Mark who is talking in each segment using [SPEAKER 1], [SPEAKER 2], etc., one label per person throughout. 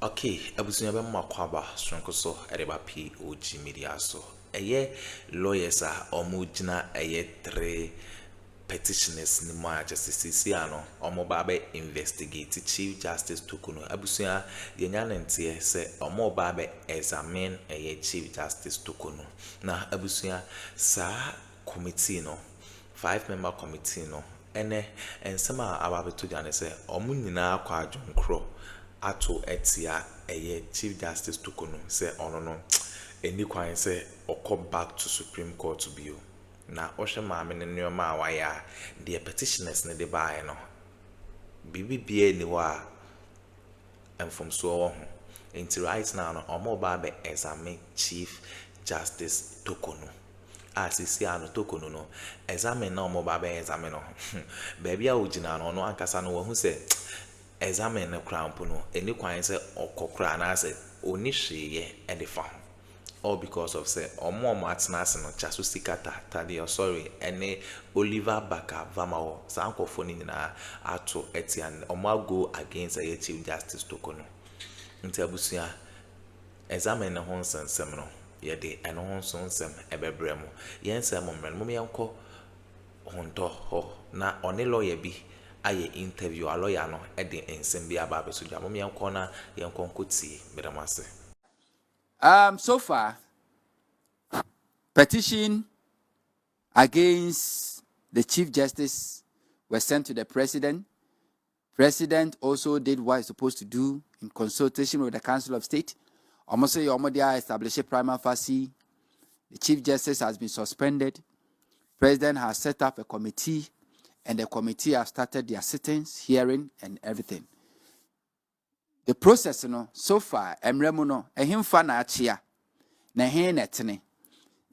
[SPEAKER 1] Okay, abusunya be makwaba sonko so edeba POG Media so. Eye lawyers a omo gina eye three petitioners ni mo a justice ano omo ba be investigate Chief Justice Torkornoo. Abusunya yenya ntie se omo ba be examine eye Chief Justice Torkornoo. Na abusunya sa committee no 5-member committee no ene ensema ababeto jane se omo nyina kwa adwonkro ato etia eye Chief Justice Torkornoo say ono no eni kwan say okọ back to Supreme Court bio na ohwe maame ne nneoma a waya the petitioners ne de bae no bibi bia ni wa emfomso wo ho enti right now no omo ba be examine Chief Justice Torkornoo asisi ano Torkornoo no examine na omo ba be examine no baby a ogina no no ankasa no wo hu say examine na crown no any kwan say okokra na say oni hweye e de fa all because of say omo atena no chaso Tsikata tadi sorry any Oliver Baka Vamao sa Akuffo ni nyina ato etian omo go against a Chief Justice Torkornoo nti abusia examine na ho nsensem no ye de eno ho nsensem ebebre mu yensem mmre mo yenko honto ho na oni lawyer bi aye interview a lawyer no e de ensem bi aba be so dwa mo yenko na yenko nkotie bedamase.
[SPEAKER 2] So far, petition against the Chief Justice was sent to the President. President also did what he's supposed to do in consultation with the Council of State. Almost say Omodia established a prima facie. The Chief Justice has been suspended. President has set up a committee, and the committee has started their sittings, hearing, and everything. The process, so far, Emremuno, a him fan achia, na hen etene.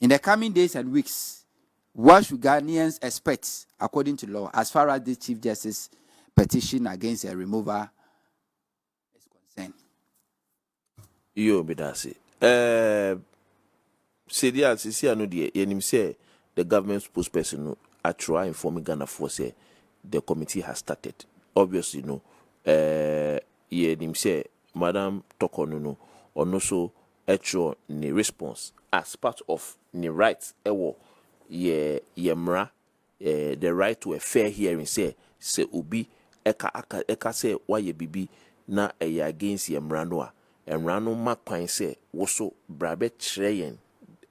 [SPEAKER 2] In the coming days and weeks, what should Ghanaians expect according to law as far as the Chief Justice petition against a remover is concerned?
[SPEAKER 3] Yo, bedasi. Sedia sisi anu die yenim say the government spokesperson no atro informing Ghana for say the committee has started. Obviously no yenim say Madam Torkornoo no ono so atro ni response as part of ni right ewo yemra the right to a fair hearing say obi eka say why bibi na against yemra no a emra no makwan say woso brabe kyerɛ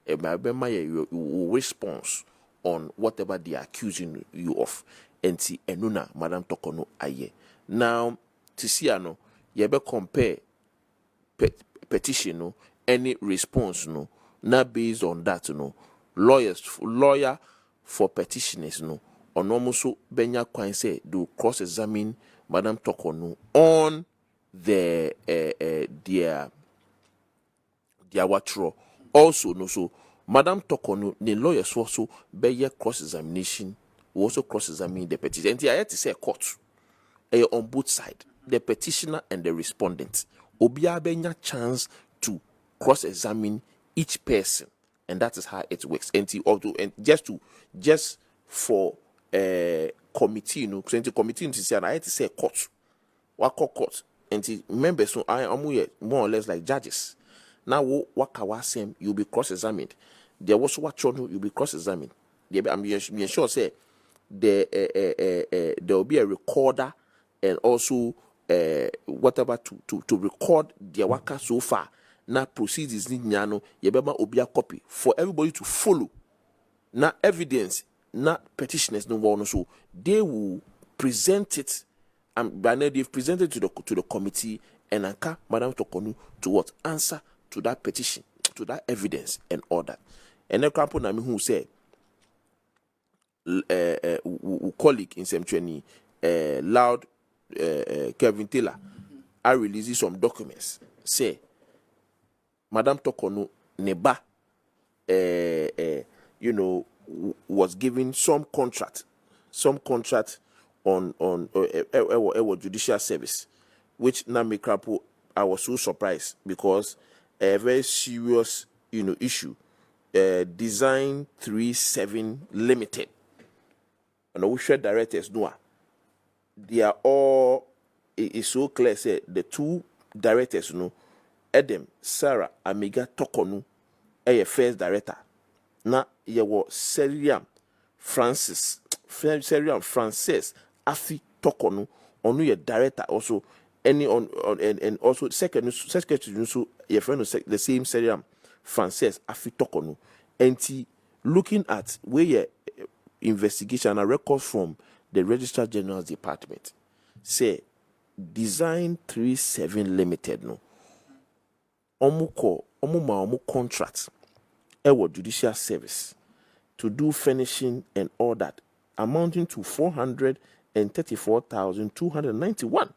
[SPEAKER 3] yɛn response on whatever they are accusing you of. Enti enuna Madam Torkornoo aye. Now tisiano yebe compare petition no any response no na based on that no lawyer for petitioners no onomuso benya kwan say do cross examine Madam Torkornoo on their watro. Also no so Madam Torkornoo the lawyers also be cross examination also cross examine the petitioner. And I had to say court on both sides, the petitioner and the respondent. Obia benya chance to cross examine each person, and that is how it works. And just for committee, you know, committee to say I had to say court. What court? And members so I am more or less like judges. Now, what kawasem you'll be cross-examined. There was what you'll be cross-examined. I'm sure say there will be a recorder and also whatever to record the waka so far. Now proceedings ni nyano yebema obi a copy for everybody to follow. Now evidence, now petitioners no one so they will present it. And by now they've presented to the committee and anka Madam Torkornoo to what answer to that petition, to that evidence and all that. And the couple na me who say colleague in Semchweni loud Kevin Taylor I released some documents say Madam Torkornoo neba was given some contract on judicial service, which na make I was so surprised because a very serious, issue. Design 37 Limited. And we share directors, no, they are all. It's so clear. Say the two directors no Edem Sarah Amiga Torkornoo first director na yewo Seriam Francis Afi Torkornoo onu ye director also any on and also secretary so your friend the same Seriam Francis Afi Torkornoo and looking at where your investigation and records from the Registrar General's Department say Design 37 Limited no omu contract judicial service to do furnishing and all that amounting to 434,291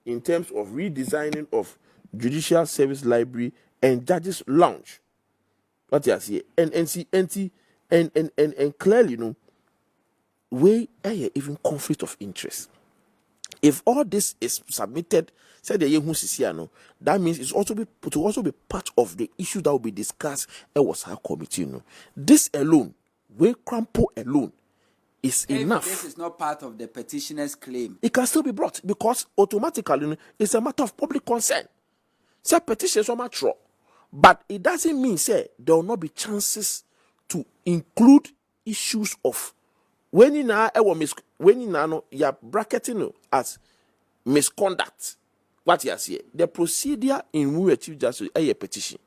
[SPEAKER 3] in terms of redesigning of judicial service library and judges lounge. What you see and clearly you know where even conflict of interest. If all this is submitted, said the no, that means it will also be part of the issue that will be discussed at was our committee. No, this alone, where Crampo alone, is enough.
[SPEAKER 2] This is not part of the petitioner's claim.
[SPEAKER 3] It can still be brought because automatically it's a matter of public concern. Say petitions are mature, but it doesn't mean say there will not be chances to include issues of when you now you are bracketing as misconduct. What you see, the procedure in which Chief Justice a petition.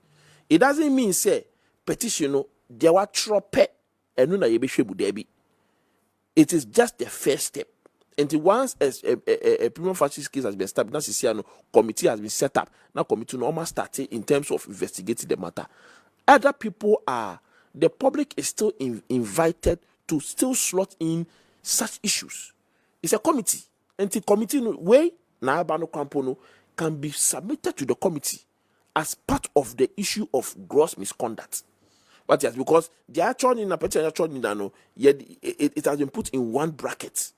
[SPEAKER 3] It doesn't mean say petition there were trope and no na debi. It is just the first step. And once a prima facie case has been established, now committee has been set up. Now committee no almost starting in terms of investigating the matter. Other people the public is still invited to still slot in such issues. It's a committee. And the committee way na abano kampono can be submitted to the committee as part of the issue of gross misconduct. But yes, because the actual in a petition it has been put in one bracket.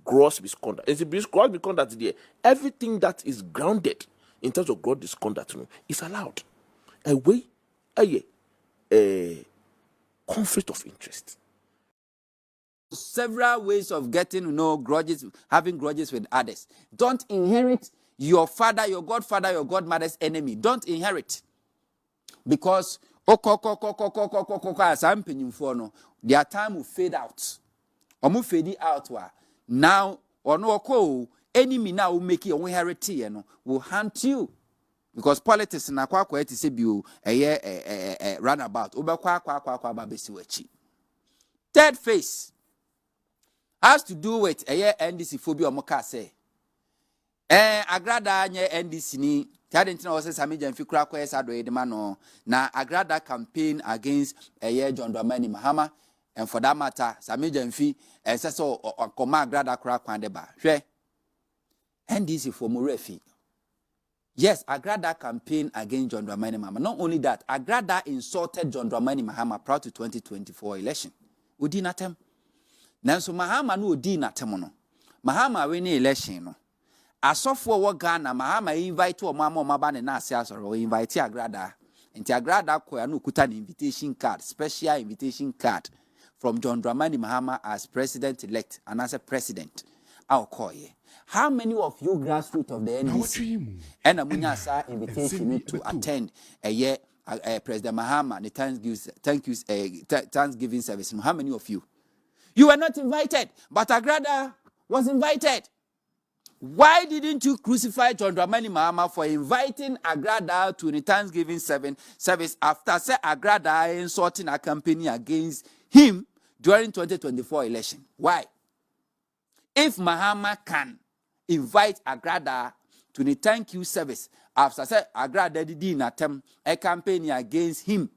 [SPEAKER 3] Gross misconduct. And it's gross misconduct there. Everything that is grounded in terms of gross misconduct is allowed. A way a conflict of interest.
[SPEAKER 2] Several ways of getting to know grudges, having grudges with others. Don't inherit your father, your godfather, your godmother's enemy. Don't inherit. Because their time will fade out. Or fade out. Now, or no enemy now will make you inherit will hunt you. Because politics na kwa to say you a runabout. Third phase has to do with NDC phobia moka say. Agrada nye NDC ni Tiadentina was Sami Jamfi Krako Addo Edemano na Agrada campaign against John Dramani Mahama, and for that matter, Sami Jamfi so Akoma Agrada Krakwandeba. She NDC for Murefi. Yes, Agrada campaign against John Dramani Mahama. Not only that, Agrada insulted John Dramani Mahama prior to 2024 election. Udi natem. Nanso Mahama no udi natem no. Mahama winning election no. Asofo wo Ghana Mahama invite o mama maba ne na ase asoro invite Agrada. Enti Agrada ko ya no kuta an invitation card, special invitation card from John Dramani Mahama as president elect and as a president. I'll call you. How many of you grassroots of the NDC and Amunyasa invitation to attend a year President Mahama the Thanksgiving service? How many of you? You were not invited, but Agrada was invited. Why didn't you crucify John Dramani Mahama for inviting Agrada to the Thanksgiving service after say Agrada insulting a campaign against him during 2024 election? Why? If Mahama can invite Agrada to the thank you service after say Agrada did in attempt a campaign against him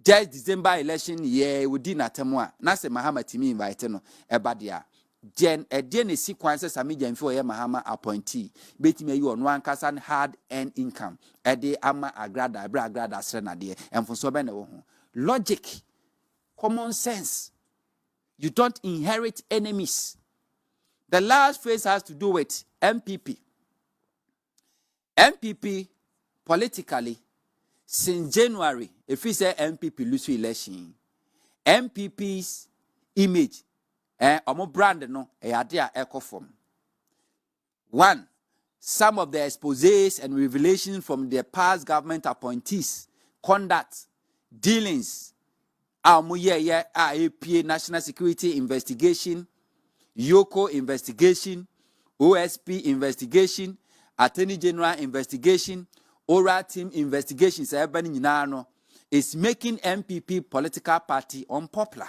[SPEAKER 2] just December election year we did attempt na say Mahama timi invite no ebadia Jen a DNA sequences a medium for Mahama appointee betime you on one casan hard earned income a day ama Agrada srena de and for so bene logic, common sense. You don't inherit enemies. The last phase has to do with MPP. MPP, politically, since January, if we say MPP lose election, MPP's image, omo brand no, Akuffo. One, some of the exposés and revelations from the past government appointees, conduct, dealings, APA National Security Investigation, Yoko investigation, OSP investigation, Attorney General investigation, Oral Team investigation, is making MPP political party unpopular.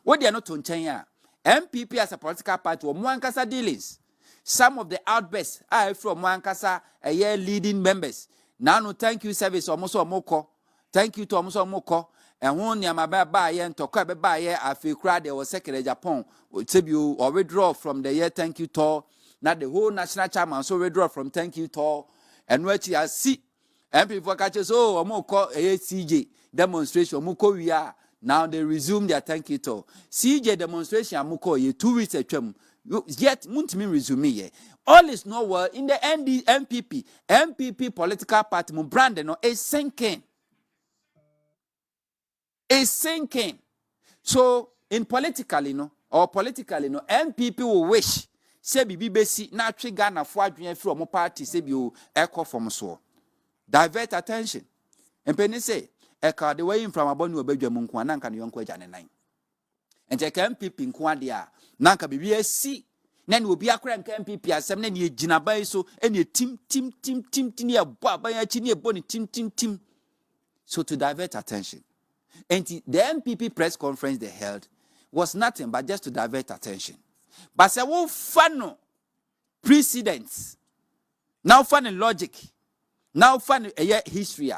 [SPEAKER 2] What they are not on China, MPP as a political party or Mwankasa dealings. Some of the outbursts are from Mwankasa, a year leading members. Now, no thank you service almost moko. Thank you to almost moko. And one Yamaba Baye and Tokabe Baye, I feel crowd there was second Japan. You or withdraw from the year thank you tour. Not the whole national chairman, so withdraw from thank you tour. And what you see, MPP catches, oh, Moko, a CJ demonstration, Muko, we are. Now they resume their thank you tour. CJ demonstration, Muko, ye 2 weeks at Chum. Yet, Muntimi resume. All is not well in the MPP political party, Brandon, is sinking. Is sinking. So, in politically, MPP will wish, say, BBC, not trigger na fwadwin from a party, say, you echo from so. Divert attention. And Penny say, echo the way in from a bonu obeja munkwa, nanka ni yonkwe jane nine. And check MPP in Quadia, nanka BBC. Then will be a crank MPP as some name ye jinabai so any team near Baba Chini Bonnie team. So to divert attention. And the MPP press conference they held was nothing but just to divert attention. But say wo fun precedents. Now fun logic. Now fun history.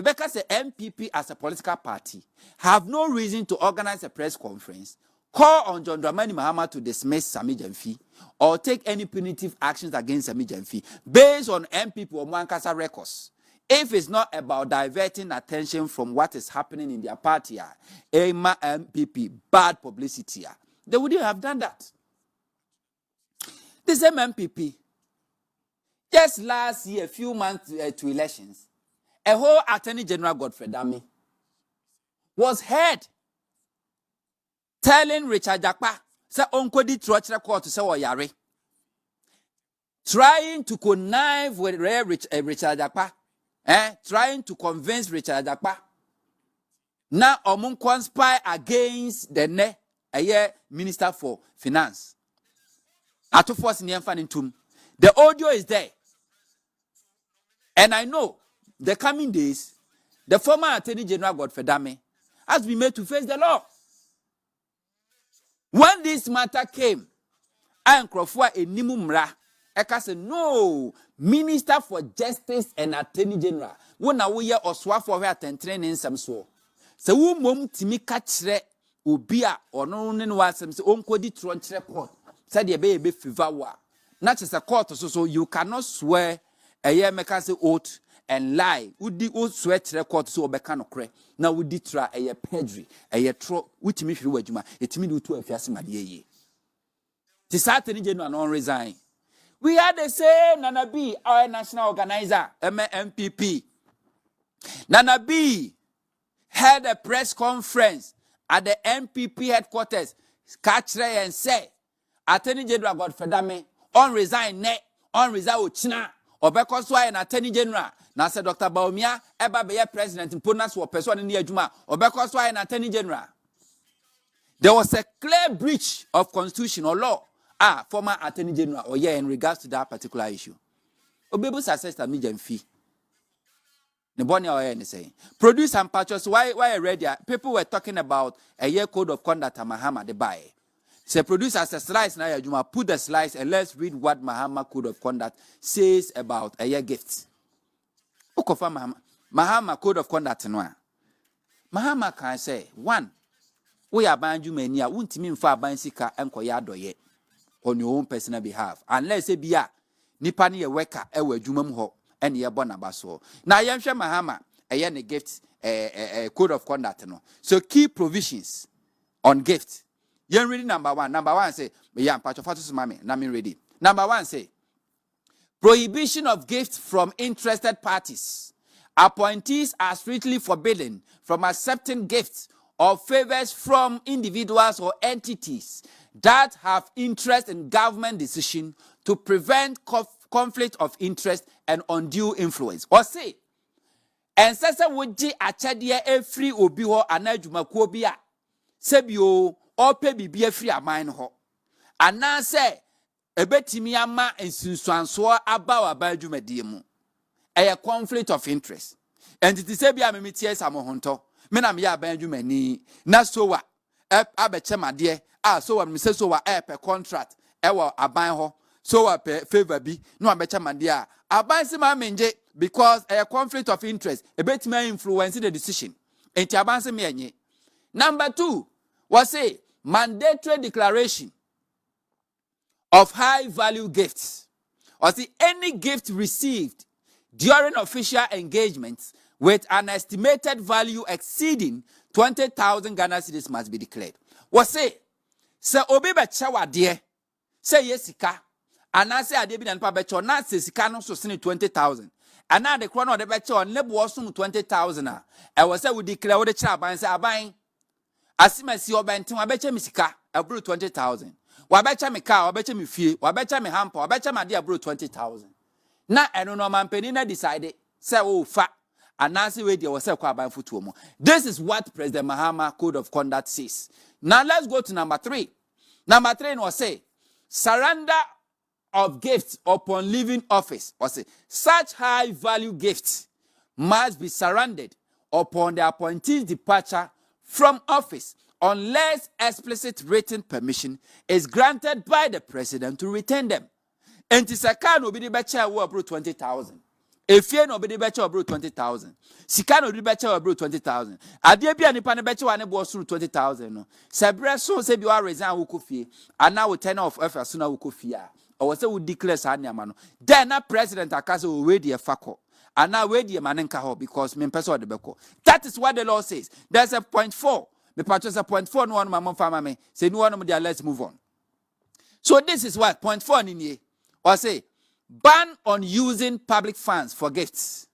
[SPEAKER 2] Because the MPP as a political party have no reason to organize a press conference, call on John Dramani Mahama to dismiss Sami Jamfi or take any punitive actions against Sami Jamfi based on MPP or Mwankasa records. If it's not about diverting attention from what is happening in their party, Ema MPP, bad publicity, they wouldn't have done that. The same MPP, just last year, a few months to elections, a whole Attorney General Godfrey Dami was heard telling Richard Jakpa, say Onko di Trotcher Court to say Yare, trying to connive with Richard Jakpa, trying to convince Richard Jakpa. Now Omun conspire against the Minister for Finance. Atoforce in Yemfanintum. The audio is there. And I know the coming days, the former Attorney General Godfrey Dame has been made to face the law. When this matter came, Akuffo a nimumra, Eka said, no, Minister for Justice and Attorney General. When I will oswa for her and training some so. So, who mum timi kachre ubia or no was some unko di tronche court. Said ye baby fever wa. Not just a court, so you cannot swear a year mekase oath and lie. Would the oath sweat record so becano cre. Now we did try a year pedri, a year tro, which me you wajuma, it me do to a fiasma ye. Tis Attorney General non resign. We are the same Nana B, our national organizer, MPP. Nana B held a press conference at the MPP headquarters, catch and say, Attorney General Godfrey Dame, on resign net, on resign China, or because why an Attorney General, now said Dr. Bawumia, ever be a president in Punas or person in the Juma, or because why an Attorney General. There was a clear breach of constitution or law. Former Attorney General, or in regards to that particular issue. Obebu's assessor, medium fee. The bonny or saying. Produce and purchase. Why I read that? People were talking about a year code of conduct at Mahama, the buy. Say, produce as a slice now, you must put the slice and let's read what Mahama code of conduct says about a year gift. Ukuffo Mahama code of conduct. Mahama can say, one, we are buying you many, I won't mean far buying sika and koyado yet. On your own personal behalf, unless it be a Nipani a worker, ewe jumum ho, and ye bonabaso. Now, I am sure Mahama, a yen gift, a code of conduct. No. So, key provisions on gift. Yen reading number one. Number one say, yeah, part of Fatus Mami, Nami ready. Number one say, prohibition of gifts from interested parties. Appointees are strictly forbidden from accepting gifts or favors from individuals or entities that have interest in government decision to prevent conflict of interest and undue influence. Or say, and sasa woji achadie efri obi ho anadwumakuo bi a sebio ope bibia free aman ho anase ebetimi ama ensunsuanso aba wa badwumadie mu a conflict of interest and it is sebia memetie samohonto me na me ya badwumani na so wa abechemade so wa me se so wa per contract ewo aban ho so wa favor bi no abechemade aban se ma menje because a conflict of interest a bit may influence the decision. Number 2 was a mandatory declaration of high value gifts. Or see any gift received during official engagements with an estimated value exceeding 20,000 Ghana cedis must be declared. Was say obi be chawa de say yesika anase ade bi na pa be cho na sika no so 20,000. And now the crown of the betcha on nebo was 20,000. I was said we declare what the chap and say, Abine. As soon as you bent to a betcha misika, a brew 20,000. Wabecha me car, or betcha me fee, or betcha me hamper, or betcha my dear brew 20,000. Now I don't know, man, Penina decided, say, oh, fat, and Nancy radio was a quaban for 2 more. This is what President Mahama Code of Conduct says. Now let's go to number 3. Number 3 was say, surrender of gifts upon leaving office. Or say, such high value gifts must be surrendered upon the appointee's departure from office unless explicit written permission is granted by the president to retain them. And Tisaka no be the betcha will abroad 20,000. If you no be the betcha abroad 20,000. Sika no be the betcha abroad 20,000. Adie bi anipa ne betcha wane bo suru 20,000 no. Sebre so se bi wa resign wukofi. And now we turn off office so na wukofi a. Or say we declare Sanyamano. Then a president akase we di fako. And now we di manenka ho because me person the beko. That is what the law says. There's a point 4. Me purchase a point 4 no one my farmer me. Say no one there, let's move on. So this is what point 4 in here. Or say ban on using public funds for gifts.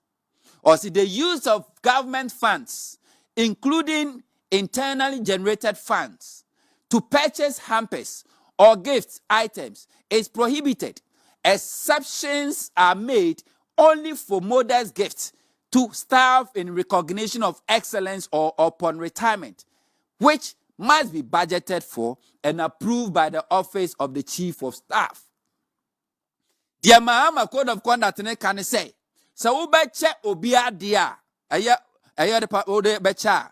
[SPEAKER 2] Or see the use of government funds, including internally generated funds, to purchase hampers or gift items is prohibited. Exceptions are made only for modest gifts to staff in recognition of excellence or upon retirement, which must be budgeted for and approved by the office of the chief of staff. The Mahama Code of Conduct can say, so ubeche obia dia, aya the becha.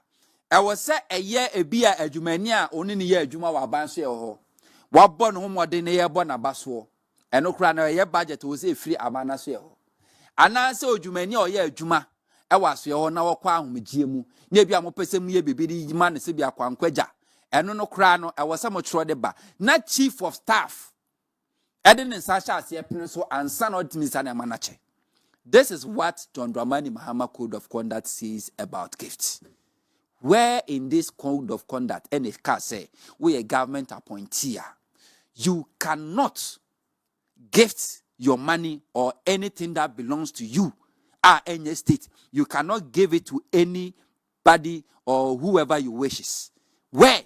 [SPEAKER 2] I was say a year a beer a jumania only year juma wa banse ho. Wabon homo de ne yebon abaso. Eno kra na ye budget wo say free amana so ho. Ana se ojumani o ye adwuma e waso ho na wokwa ahomegie mu. Na bia mo pese mu ye bibiri ma ne se bia kwankwaja. Eno no kra no e wose mo tro de ba. Na chief of staff Eden in Sasha as ye so ansa no timisa na manache. This is what John Dramani Mahama Code of Conduct says about gifts. Where in this code of conduct, and it can say, we a government appointee, you cannot gift your money or anything that belongs to you any state. You cannot give it to anybody or whoever you wishes. Where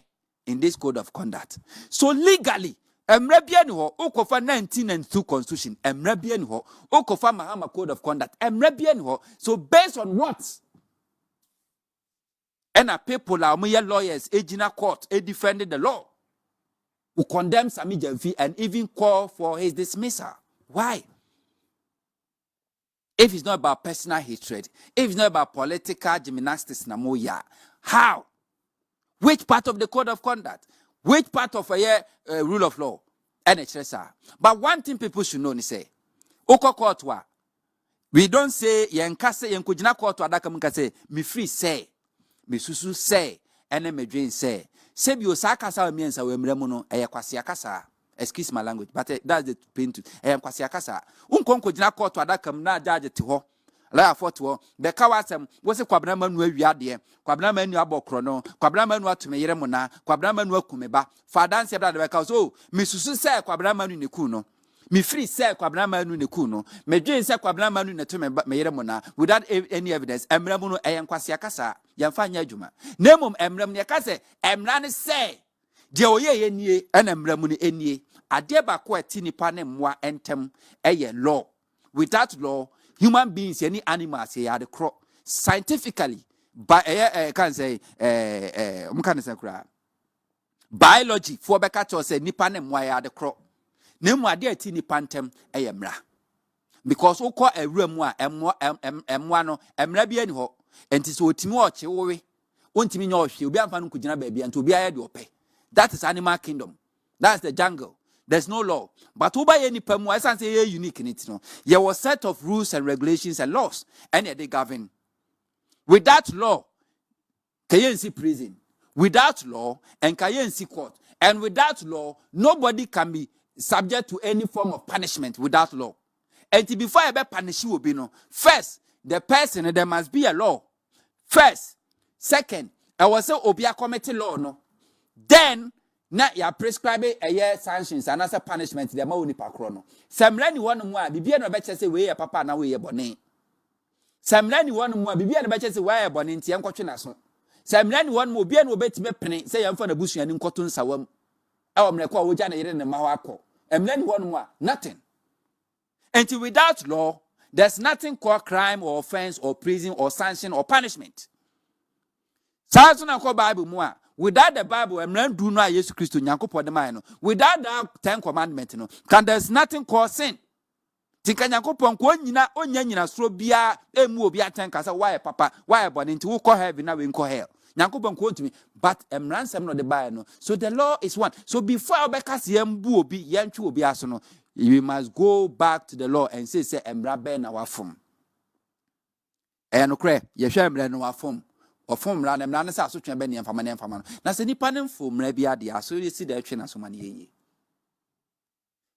[SPEAKER 2] in this code of conduct? So legally, Emrebian ho Okofa 1992 Constitution, Emrebian ho Okofa Mahama Code of Conduct, Emrebian ho. So based on what? And a people are lawyers, Ejina court, defending the law, who condemn Sami Jamfi and even call for his dismissal. Why? If it's not about personal hatred, if it's not about political gymnastics, how? Which part of the code of conduct? Which part of a rule of law? NHSR. But one thing people should know is say, Oko court wa. We don't say yankase yankujina court wa daka mkase mi free say. Me susu say, ene me dream say. Sebi osakasa we miensa we mremono kwasi akasa. Excuse my language, but that's the pain to kwasi akasa. Unkonko jina court adaka mna judge ti ho. La foto be kawasem wo se kwabna manu awiade kwabna manu abokro kwabna manu atume yere mo na kwabna manu akumeba fa dance bra de be ka so me susu say kwabna manu ne ku no me free say kwabna manu ne ku no me dwen say kwabna manu ne to me yere mo na without any evidence emra mu no kwasi akasa. yɛmfa nyɛ adwuma na mmom mmram ne yɛka sɛ mmara ne sɛ deɛ ɔyɛ yɛ nie ɛna mmara mu no ɛnie adeɛ baako a ɛti nipa ne mmoa ntɛm ɛyɛ law. Without law, human beings any animals yɛ ade korɔ scientifically by can say can say biology for bɛka kyerɛ sɛ nipa ne mmoa yɛ ade korɔ na mu ade ati nipa ntɛm ɛyɛ mmara because wokɔ awura mu a mmoa no mmara bi ani hɔ enti sɛ otimi ɔkye wowe ontimi nya ɔhwe obi amfa no nkugina baabi enti obi ayɛ de ɔpɛ. That is animal kingdom. That's the jungle. There's no law. But uba ye nipa mu asan say ye unique in it no. There was set of rules and regulations and laws and they govern. Without law, kayen see prison. Without law, and kayen see court. And without law, nobody can be subject to any form of punishment without law. And before I be punish you, no. First, the person there must be a law. First, second, I was say obia committee law no. Then na ya prescribe a year sanctions and as a punishment the ma oni pakro no. Semra ni wonu mu a bibia no be kyese we ye papa na we ye bone. Semra ni wonu mu a bibia no be kyese we ye bone ntie nkotwe na so. Semra ni wonu mu obia no obetime pene say yemfa na busua ni nkoto nsawam. E wo mreko a wogya na yere ne ma ho akọ. Emra ni wonu mu a nothing. Until without law, there's nothing called crime or offense or prison or sanction or punishment. Sanction na ko Bible mu a without the Bible, do no Jesus Christ without that 10 commandments, no, can there's nothing called sin. Tika Yankopon ko nyina onya nyina soro bia emu obi aten kasa why papa why born into who call heaven now we call hell. Yankopon ko ntumi but ransem no the Bible no. So the law is one. So before obeka se yembu obi yentwe obi aso no, you must go back to the law and say emra be na wafom. No kre ye hwe emra no wafom. Or form ran and so twen be ne mfama ne mfama no na se nipa ne mfo mra bia de aso ye si da twe na so mane ye.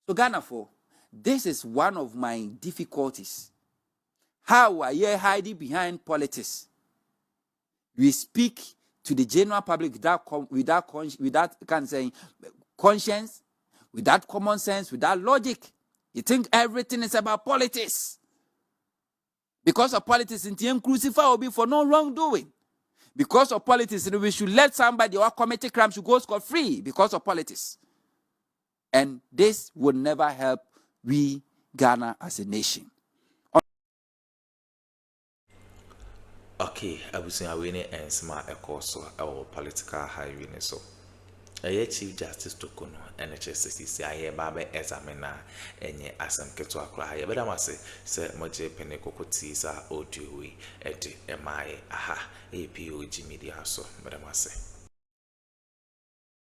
[SPEAKER 2] So Ghana for this is one of my difficulties. How are you hiding behind politics? We speak to the general public without conscience, without common sense, without logic. You think everything is about politics. Because of politics, in crucify will be for no wrongdoing. Because of politics, we should let somebody or commit crimes to go scot-free because of politics. And this would never help we Ghana as a nation.
[SPEAKER 1] Okay, I was saying winning and smart so our political highway so. A Chief Justice Torkornoo NHS I Baba examiner any asam keto akra but I must say moje peneko kotisa audio we edi MI aha POG Media so but I must say